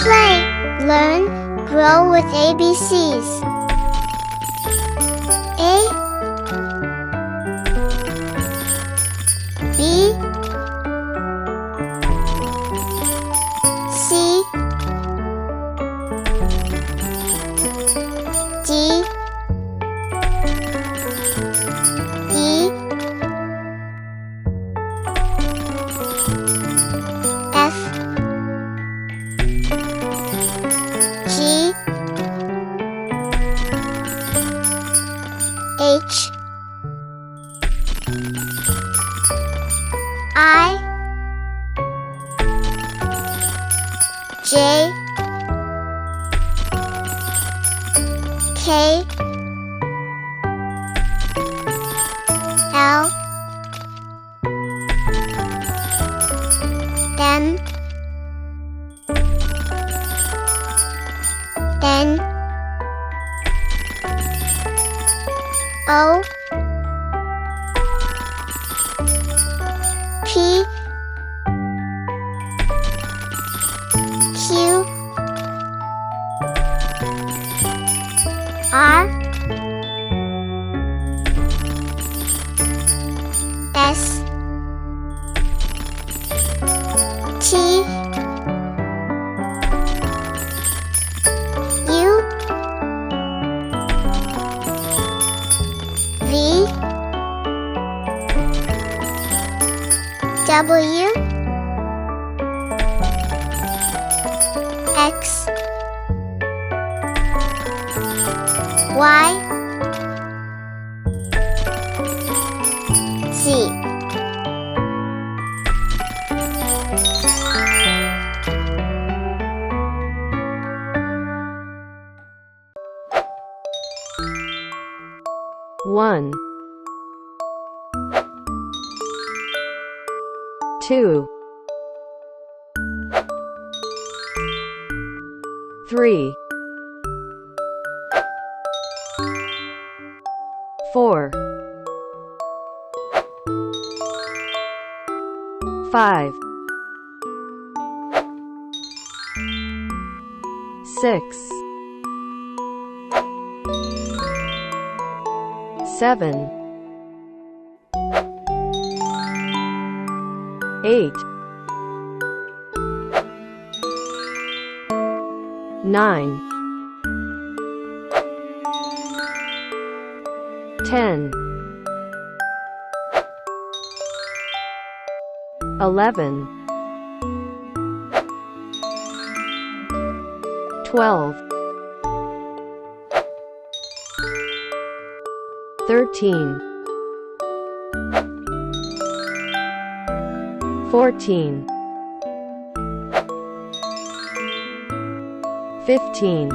Play, learn, grow with ABCs. A, B, C, D, E, F, G, H, I, J, K, L, M, N, O, P, Q, R, S, T, U, V, W, X, Y, Z. One, 2, 3, 4, 5, 6, 7, 8, 9, 10, 11, 12, 13, 14, 15,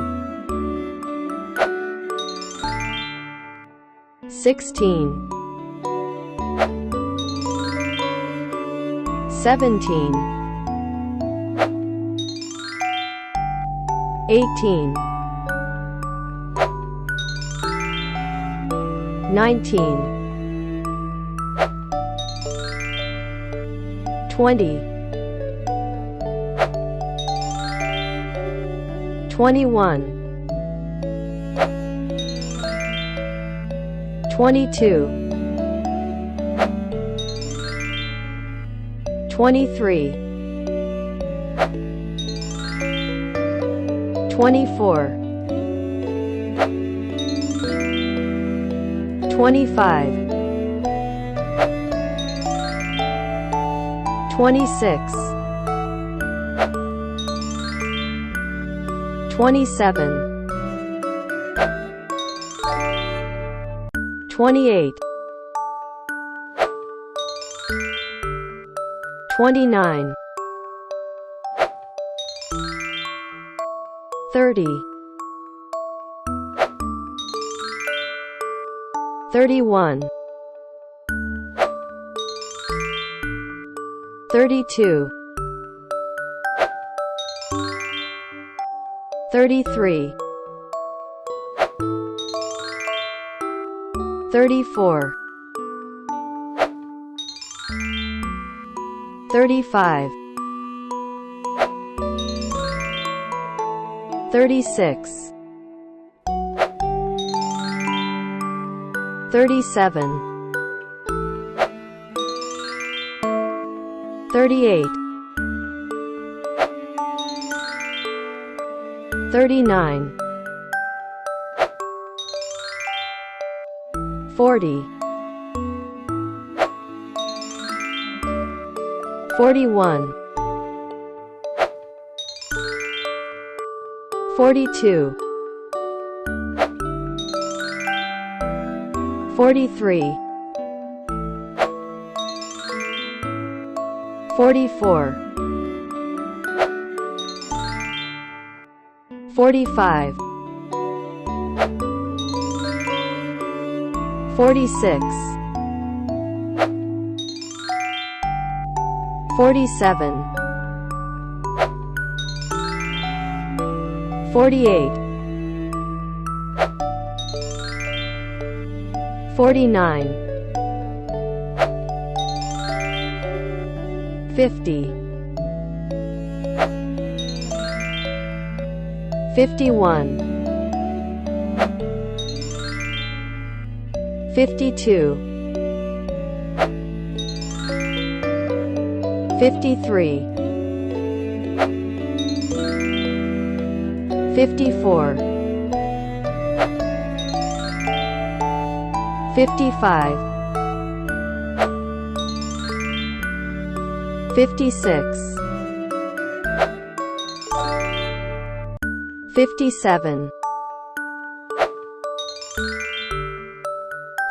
16, 17, 18, 19, 20, 21, 22, 23, 24, 25, 26, 27, 28, 29, 30, 31, 32, 33, 34, 35, 36, 37, 38, 39, 40, 41, 42, 43, 44, 45, 46, 47, 48, 49, 50, 51, 52, 53, 54, 55, 56, 57,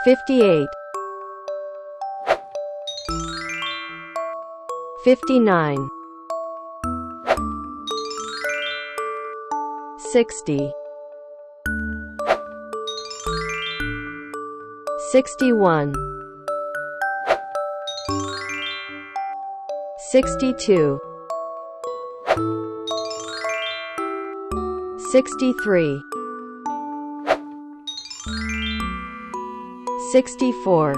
58, 59, 60, 61, 62, 63, 64,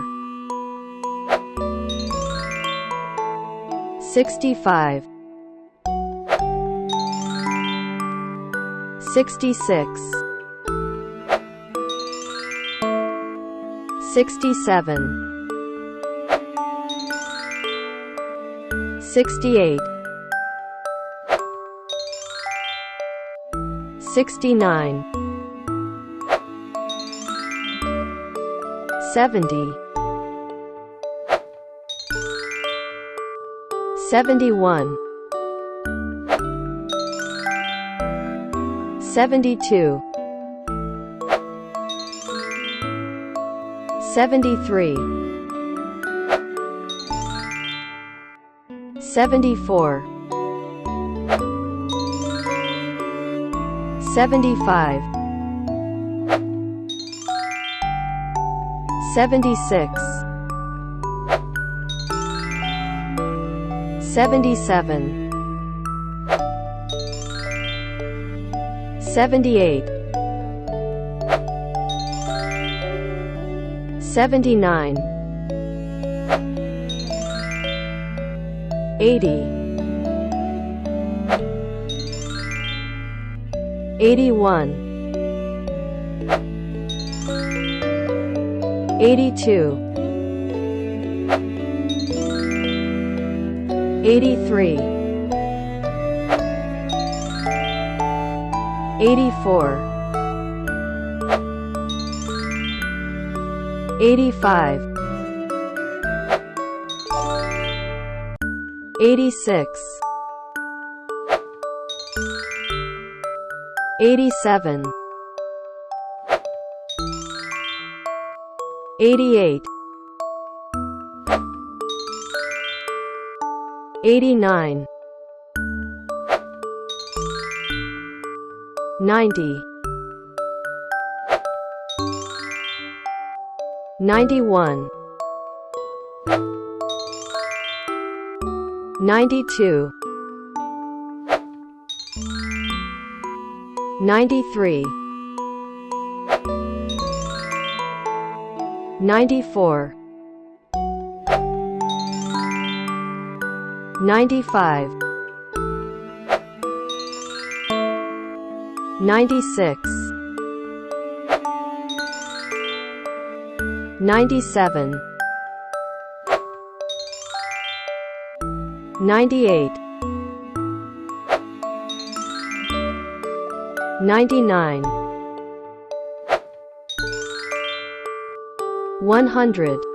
65, 66, 67, 68, 69, 70, 71, 72, 73, 74, 75, 76, 77, 78, 79, 80, 81, 82, 83, 84, 85, 86, 87, 88, 89, 90, 91, 92, 93, 94, 95, 96, 97, 98, 99, 100.